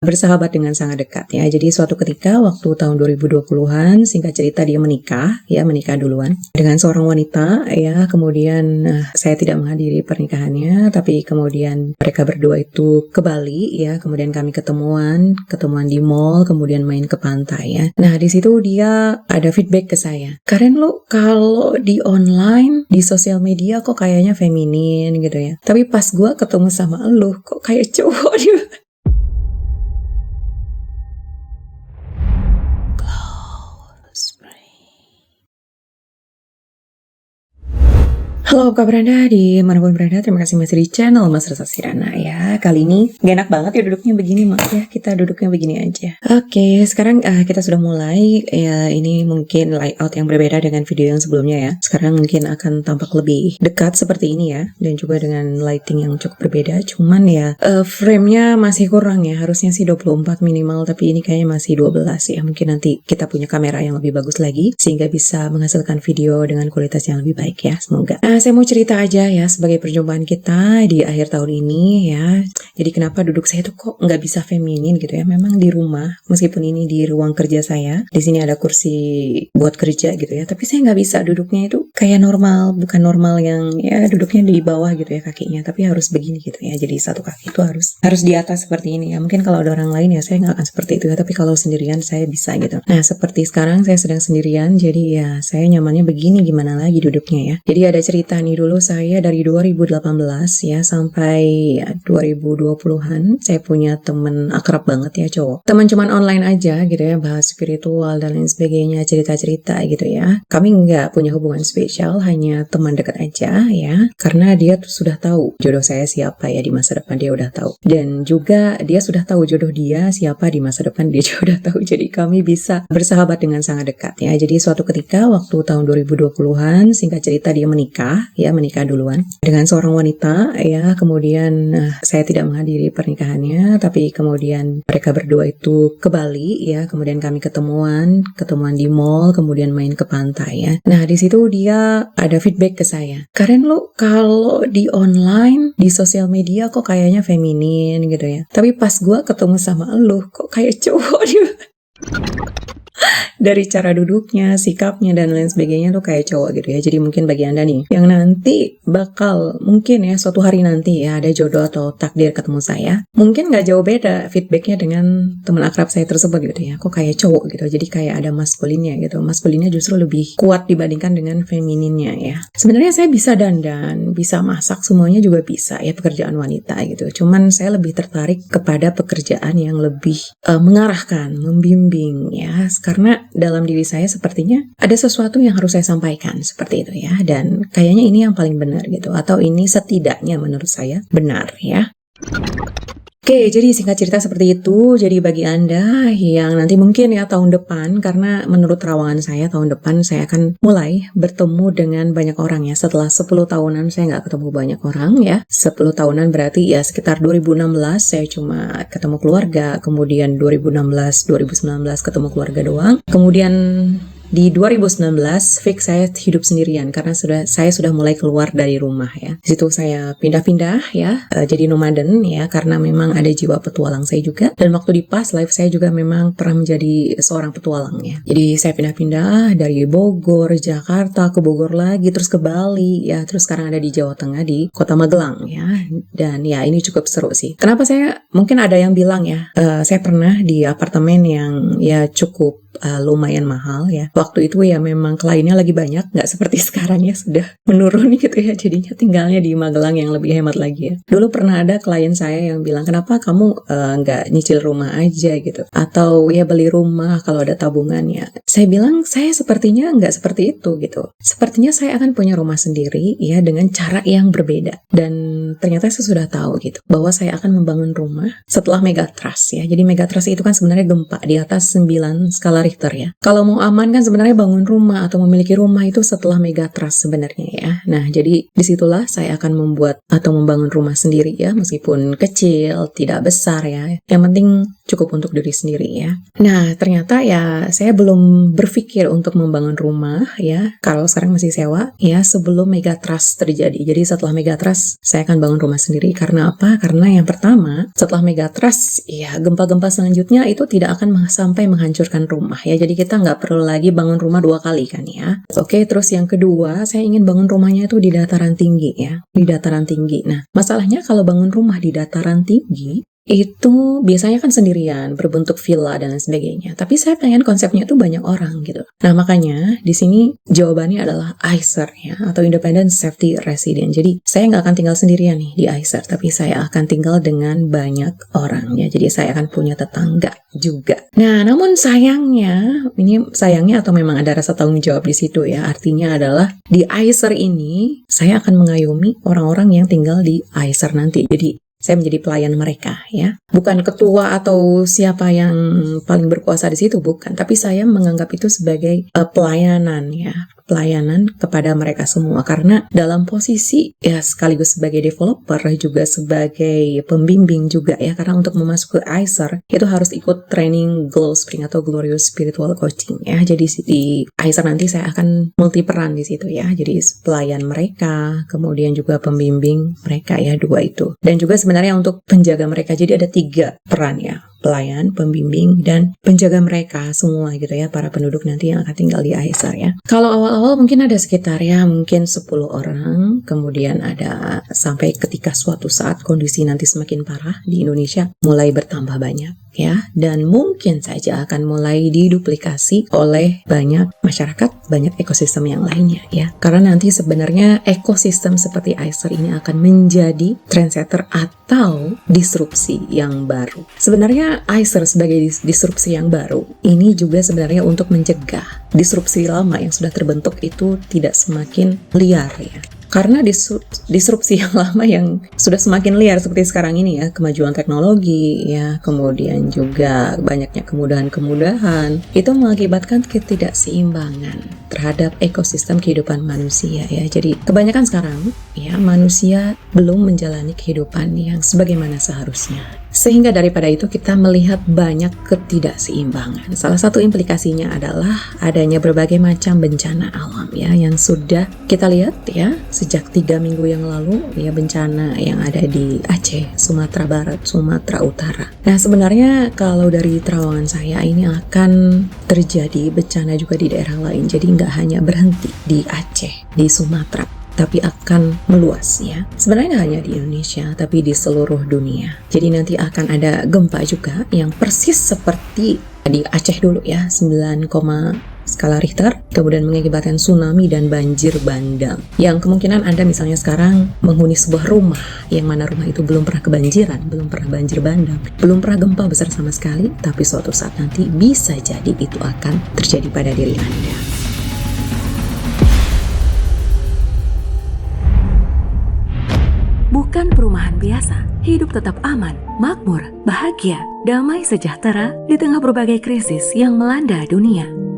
bersahabat dengan sangat dekat ya. Jadi suatu ketika waktu tahun 2020-an, singkat cerita dia menikah duluan dengan seorang wanita ya. Kemudian saya tidak menghadiri pernikahannya, tapi kemudian mereka berdua itu ke Bali ya. Kemudian kami ketemuan di mall, kemudian main ke pantai ya. Nah, di situ dia ada feedback ke saya. Karen, lu kalau di online, di sosial media kok kayaknya feminin gitu ya. Tapi pas gua ketemu sama lu kok kayak cowok dia. Halo, apa kabar Anda dimanapun berada? Terima kasih masih di channel Mas Resa Sirana ya. Kali ini gak enak banget ya duduknya begini, Mas ya. Kita duduknya begini aja. Oke, sekarang kita sudah mulai ya. Ini mungkin layout yang berbeda dengan video yang sebelumnya ya. Sekarang mungkin akan tampak lebih dekat seperti ini ya, dan juga dengan lighting yang cukup berbeda. Cuman ya frame-nya masih kurang ya. Harusnya sih 24 minimal, tapi ini kayaknya masih 12 ya. Mungkin nanti kita punya kamera yang lebih bagus lagi sehingga bisa menghasilkan video dengan kualitas yang lebih baik ya. Semoga. Saya mau cerita aja ya sebagai perjumpaan kita di akhir tahun ini ya. Jadi kenapa duduk saya tuh kok nggak bisa feminin gitu ya. Memang di rumah, meskipun ini di ruang kerja saya, di sini ada kursi buat kerja gitu ya. Tapi saya nggak bisa duduknya itu kayak normal, bukan normal yang ya duduknya di bawah gitu ya kakinya. Tapi harus begini gitu ya. Jadi satu kaki itu harus di atas seperti ini ya. Mungkin kalau ada orang lain ya saya nggak akan seperti itu ya. Tapi kalau sendirian saya bisa gitu. Nah seperti sekarang saya sedang sendirian, jadi ya saya nyamannya begini, gimana lagi duduknya ya. Jadi ada cerita nih, dulu saya dari 2018 ya sampai ya 2020-an saya punya temen akrab banget ya, cowok. Teman cuman online aja gitu ya, bahas spiritual dan lain sebagainya, cerita-cerita gitu ya. Kami nggak punya hubungan spesial, hanya teman dekat aja ya. Karena dia tuh sudah tahu jodoh saya siapa ya di masa depan, dia udah tahu. Dan juga dia sudah tahu jodoh dia siapa di masa depan, dia juga udah tahu. Jadi kami bisa bersahabat dengan sangat dekat ya. Jadi suatu ketika waktu tahun 2020-an, singkat cerita dia menikah duluan dengan seorang wanita ya. Kemudian saya tidak menghadiri pernikahannya, tapi kemudian mereka berdua itu ke Bali ya. Kemudian kami ketemuan di mall, kemudian main ke pantai ya. Nah, di situ dia ada feedback ke saya. Karen, lu kalau di online, di sosial media kok kayaknya feminin gitu ya. Tapi pas gua ketemu sama lu kok kayak cowok dia. Dari cara duduknya, sikapnya, dan lain sebagainya tuh kayak cowok gitu ya. Jadi mungkin bagi Anda nih yang nanti bakal mungkin ya suatu hari nanti ya ada jodoh atau takdir ketemu saya, mungkin gak jauh beda feedbacknya dengan teman akrab saya tersebut gitu ya. Kok kayak cowok gitu, jadi kayak ada maskulinnya gitu. Maskulinnya justru lebih kuat dibandingkan dengan femininnya ya. Sebenarnya saya bisa dandan, bisa masak, semuanya juga bisa ya, pekerjaan wanita gitu. Cuman saya lebih tertarik kepada pekerjaan yang lebih mengarahkan, membimbing ya. Karena dalam diri saya sepertinya ada sesuatu yang harus saya sampaikan seperti itu ya, dan kayaknya ini yang paling benar gitu, atau ini setidaknya menurut saya benar ya. Oke, jadi singkat cerita seperti itu. Jadi bagi Anda yang nanti mungkin ya tahun depan, karena menurut rawangan saya tahun depan saya akan mulai bertemu dengan banyak orang ya. Setelah 10 tahunan saya nggak ketemu banyak orang ya. 10 tahunan berarti ya sekitar 2016 saya cuma ketemu keluarga. Kemudian 2016-2019 ketemu keluarga doang. Kemudian di 2019 fix saya hidup sendirian karena saya sudah mulai keluar dari rumah ya. Di situ saya pindah-pindah ya, jadi nomaden ya, karena memang ada jiwa petualang saya juga. Dan waktu di past life saya juga memang pernah menjadi seorang petualang ya. Jadi saya pindah-pindah dari Bogor, Jakarta, ke Bogor lagi, terus ke Bali ya, terus sekarang ada di Jawa Tengah di Kota Magelang ya. Dan ya ini cukup seru sih. Kenapa mungkin ada yang bilang ya, saya pernah di apartemen yang ya cukup lumayan mahal ya. Waktu itu ya memang kliennya lagi banyak, nggak seperti sekarang ya sudah menurun gitu ya. Jadinya tinggalnya di Magelang yang lebih hemat lagi ya. Dulu pernah ada klien saya yang bilang, kenapa kamu nggak nyicil rumah aja gitu, atau ya beli rumah kalau ada tabungannya. Saya bilang saya sepertinya nggak seperti itu gitu. Sepertinya saya akan punya rumah sendiri ya dengan cara yang berbeda. Dan ternyata saya sudah tahu gitu bahwa saya akan membangun rumah setelah megatrust ya. Jadi megatrust itu kan sebenarnya gempa di atas 9 skala Richter ya. Kalau mau aman kan sebenarnya bangun rumah atau memiliki rumah itu setelah megatrust sebenarnya ya. Nah, jadi disitulah saya akan membuat atau membangun rumah sendiri ya, meskipun kecil, tidak besar ya. Yang penting cukup untuk diri sendiri ya. Nah, ternyata ya saya belum berpikir untuk membangun rumah ya, kalau sekarang masih sewa ya, sebelum megatrust terjadi. Jadi setelah megatrust saya akan bangun rumah sendiri. Karena apa? Karena yang pertama, setelah megatrust ya gempa-gempa selanjutnya itu tidak akan sampai menghancurkan rumah ya. Jadi kita nggak perlu lagi bangun rumah 2 kali kan ya. Oke, terus yang kedua, saya ingin bangun rumahnya itu di dataran tinggi ya, di dataran tinggi. Nah, masalahnya kalau bangun rumah di dataran tinggi itu biasanya kan sendirian, berbentuk villa dan lain sebagainya. Tapi saya pengen konsepnya itu banyak orang gitu. Nah, makanya di sini jawabannya adalah ISER ya, atau Independent Safety Resident. Jadi saya nggak akan tinggal sendirian nih di ISER, tapi saya akan tinggal dengan banyak orang ya. Jadi saya akan punya tetangga juga. Nah, namun sayangnya, ini sayangnya atau memang ada rasa tanggung jawab di situ ya. Artinya adalah di ISER ini saya akan mengayomi orang-orang yang tinggal di ISER nanti. Jadi saya menjadi pelayan mereka ya. Bukan ketua atau siapa yang paling berkuasa di situ, bukan. Tapi saya menganggap itu sebagai pelayanan ya. Pelayanan kepada mereka semua. Karena dalam posisi ya sekaligus sebagai developer, juga sebagai pembimbing juga ya. Karena untuk memasuki ISER itu harus ikut training Glow Spring atau Glorious Spiritual Coaching ya. Jadi di ISER nanti saya akan multi peran di situ ya. Jadi pelayan mereka, kemudian juga pembimbing mereka ya, 2 itu. Dan juga sebenarnya untuk penjaga mereka. Jadi ada 3 peran ya. Pelayan, pembimbing, dan penjaga mereka semua gitu ya, para penduduk nanti yang akan tinggal di ISER ya. Kalau awal-awal mungkin ada sekitar ya mungkin 10 orang, kemudian ada sampai ketika suatu saat kondisi nanti semakin parah di Indonesia mulai bertambah banyak ya, dan mungkin saja akan mulai diduplikasi oleh banyak masyarakat, banyak ekosistem yang lainnya ya. Karena nanti sebenarnya ekosistem seperti ISER ini akan menjadi trendsetter atau disrupsi yang baru. Sebenarnya ISER sebagai disrupsi yang baru ini juga sebenarnya untuk mencegah disrupsi lama yang sudah terbentuk itu tidak semakin liar ya. Karena disrupsi yang lama yang sudah semakin liar seperti sekarang ini ya, kemajuan teknologi ya, kemudian juga banyaknya kemudahan-kemudahan, itu mengakibatkan ketidakseimbangan terhadap ekosistem kehidupan manusia ya. Jadi kebanyakan sekarang ya manusia belum menjalani kehidupan yang sebagaimana seharusnya. Sehingga daripada itu kita melihat banyak ketidakseimbangan. Salah satu implikasinya adalah adanya berbagai macam bencana alam ya, yang sudah kita lihat ya sejak 3 minggu yang lalu ya, bencana yang ada di Aceh, Sumatera Barat, Sumatera Utara. Nah, sebenarnya kalau dari terawangan saya ini akan terjadi bencana juga di daerah lain. Jadi nggak hanya berhenti di Aceh, di Sumatera, tapi akan meluas ya. Sebenarnya nggak hanya di Indonesia, tapi di seluruh dunia. Jadi nanti akan ada gempa juga yang persis seperti di Aceh dulu ya, 9, skala Richter, kemudian mengakibatkan tsunami dan banjir bandang. Yang kemungkinan Anda misalnya sekarang menghuni sebuah rumah, yang mana rumah itu belum pernah kebanjiran, belum pernah banjir bandang, belum pernah gempa besar sama sekali, tapi suatu saat nanti bisa jadi itu akan terjadi pada diri Anda. Bukan perumahan biasa, hidup tetap aman, makmur, bahagia, damai sejahtera di tengah berbagai krisis yang melanda dunia.